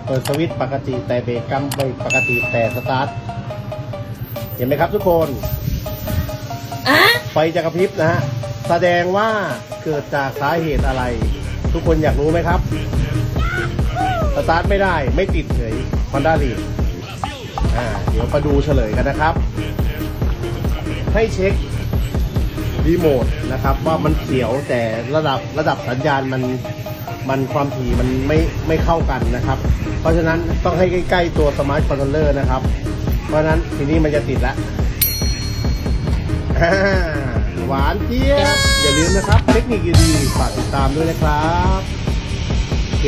เปิดสวิตช์ปกติแต่เบรกกำไม่ปกติแต่สตาร์ทเห็นไหมครับทุกคนไฟจะกระพริบนะฮะแสดงว่าเกิดจากสาเหตุอะไรทุกคนอยากรู้ไหมครับสตาร์ทไม่ได้ไม่ติดเฉย Honda Lead เดี๋ยวมาดูเฉลยกันนะครับให้เช็ครีโมทนะครับว่ามันเสียวแต่ระดับสัญญาณมันความถี่มันไม่เข้ากันนะครับเพราะฉะนั้นต้องให้ใกล้ๆตัวสมาร์ทคอนโทรลเลอร์นะครับเพราะฉะนั้นทีนี้มันจะติดละหวานเจี๊ยบอย่าลืมนะครับเทคนิคดีๆฝากติดตามด้วยนะครับโอเค